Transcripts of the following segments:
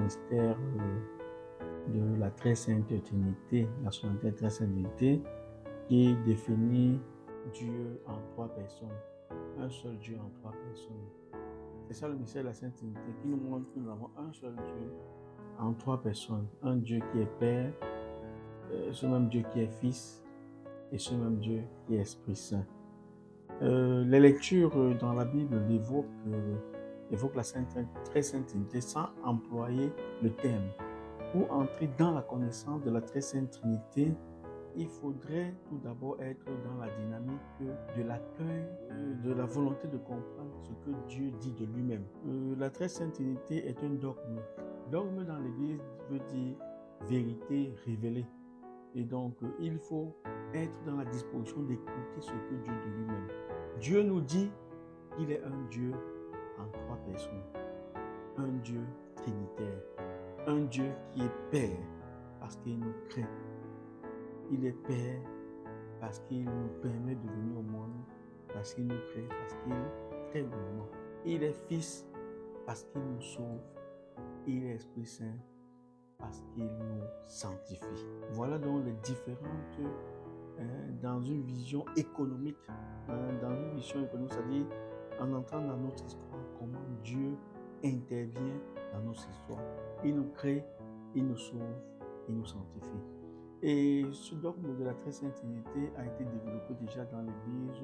mystère de la très sainte Trinité, la solennité très sainte Trinité, qui définit Dieu en trois personnes, un seul Dieu en trois personnes. C'est ça le mystère de la Sainte Trinité qui nous montre que nous avons un seul Dieu en trois personnes, un Dieu qui est Père, ce même Dieu qui est Fils et ce même Dieu qui est Esprit Saint. Les lectures dans la Bible évoquent la très sainte Trinité sans employer le terme. Pour entrer dans la connaissance de la très sainte Trinité, il faudrait tout d'abord être dans la dynamique de l'accueil, de la volonté de comprendre ce que Dieu dit de lui-même. La très sainte Trinité est un dogme. Dogme dans l'Église veut dire vérité révélée. Et donc, il faut être dans la disposition d'écouter ce que Dieu dit de lui-même. Dieu nous dit qu'il est un Dieu en trois personnes, un Dieu trinitaire, un Dieu qui est Père parce qu'il nous crée. Il est Père parce qu'il nous permet de venir au monde, parce qu'il nous crée, parce qu'il crée le monde. Il est Fils parce qu'il nous sauve. Il est Esprit Saint parce qu'il nous sanctifie. Voilà donc les différentes, dans une vision économique, c'est-à-dire en entrant dans notre histoire, comment Dieu intervient dans notre histoire. Il nous crée, il nous sauve, il nous sanctifie. Et ce dogme de la très sainte Trinité a été développé déjà dans l'Église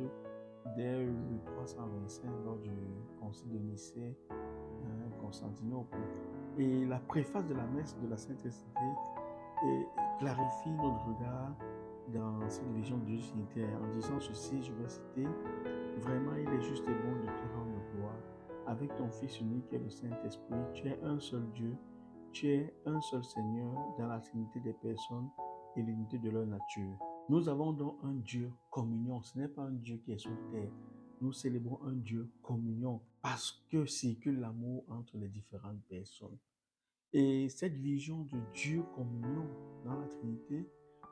dès 325 lors du concile de Nicée, Constantinople. Et la préface de la messe de la Sainte Trinité clarifie notre regard dans cette vision de Dieu trinitaire en disant ceci, je vais citer: vraiment, il est juste et bon de te rendre gloire. Avec ton Fils unique et le Saint-Esprit, tu es un seul Dieu, tu es un seul Seigneur dans la trinité des personnes et l'unité de leur nature. Nous avons donc un Dieu communion. Ce n'est pas un Dieu qui est sur terre. Nous célébrons un Dieu communion parce que circule l'amour entre les différentes personnes. Et cette vision de Dieu communion dans la Trinité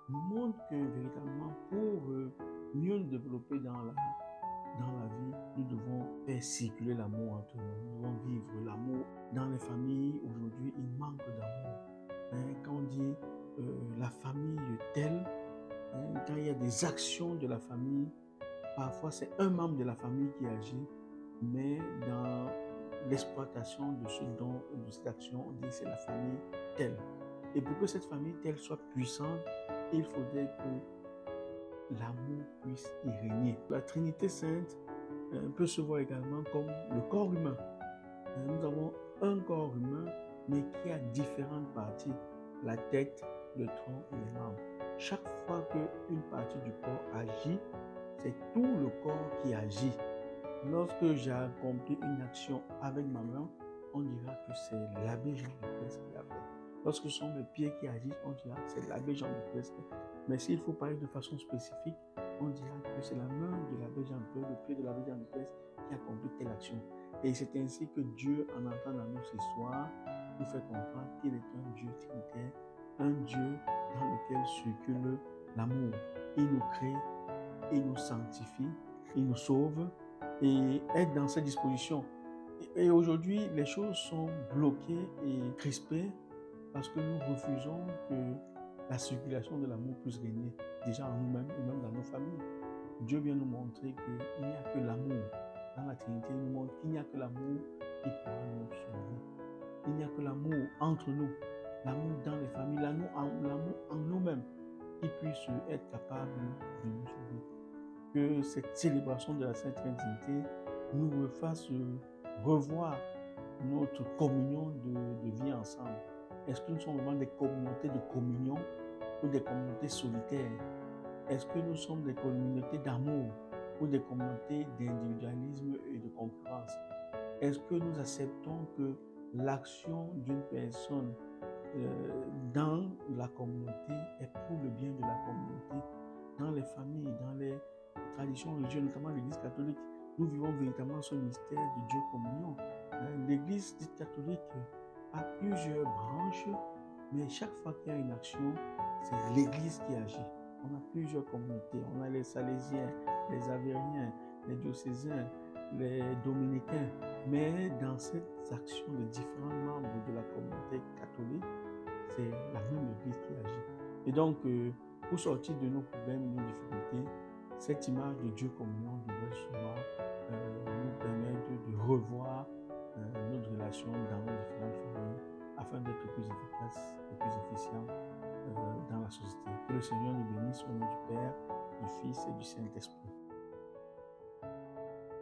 nous montre que véritablement pour mieux nous développer dans la vie, nous devons faire circuler l'amour entre nous. Nous devons vivre l'amour. Dans les familles, aujourd'hui, il manque d'amour. Quand on dit la famille telle, quand il y a des actions de la famille, parfois c'est un membre de la famille qui agit, mais dans l'exploitation de cette action, on dit c'est la famille telle. Et pour que cette famille telle soit puissante, il faudrait que l'amour puisse y régner. La Trinité Sainte peut se voir également comme le corps humain. Nous avons un corps humain, mais qui a différentes parties: la tête, le tronc et les membres. Chaque fois qu'une partie du corps agit, c'est tout le corps qui agit. Lorsque j'ai accompli une action avec ma main, on dira que c'est l'abbé Jean de Pest qui l'a fait. Lorsque ce sont mes pieds qui agissent, on dira que c'est l'abbé Jean de Pest. Mais s'il faut parler de façon spécifique, on dira que c'est la main de l'abbé Jean de Pest, le pied de l'abbé Jean de Pest qui accomplit telle action. Et c'est ainsi que Dieu, en entrant dans notre histoire, nous fait comprendre qu'il est un Dieu trinitaire, un Dieu dans lequel circule l'amour. Il nous crée, il nous sanctifie, il nous sauve et être dans cette disposition. Et aujourd'hui, les choses sont bloquées et crispées parce que nous refusons que la circulation de l'amour puisse régner déjà en nous-mêmes ou même dans nos familles. Dieu vient nous montrer qu'il n'y a que l'amour. Dans la Trinité, il nous montre qu'il n'y a que l'amour qui pourra nous sauver. Il n'y a que l'amour entre nous, l'amour dans les familles, l'amour en nous-mêmes qui puisse être capable de nous sauver. Que cette célébration de la Sainte Trinité nous fasse revoir notre communion de vie ensemble. Est-ce que nous sommes vraiment des communautés de communion ou des communautés solitaires? Est-ce que nous sommes des communautés d'amour ou des communautés d'individualisme et de concurrence? Est-ce que nous acceptons que l'action d'une personne dans la communauté est pour le bien de la communauté? Dans les familles, dans les traditions religieuses, notamment l'Église catholique, nous vivons véritablement ce mystère de Dieu communion. L'Église dite catholique a plusieurs branches, mais chaque fois qu'il y a une action, c'est l'Église qui agit. On a plusieurs communautés. On a les Salésiens, les Avériens, les Diocésains, les dominicains. Mais dans cette action de différents membres de la communauté catholique, c'est la même Église qui agit. Et donc, pour sortir de nos problèmes, nos difficultés, cette image de Dieu communion devrait souvent nous permettre de revoir notre relation dans nos différentes familles afin d'être plus efficaces et plus efficients dans la société. Que le Seigneur nous bénisse au nom du Père, du Fils et du Saint-Esprit.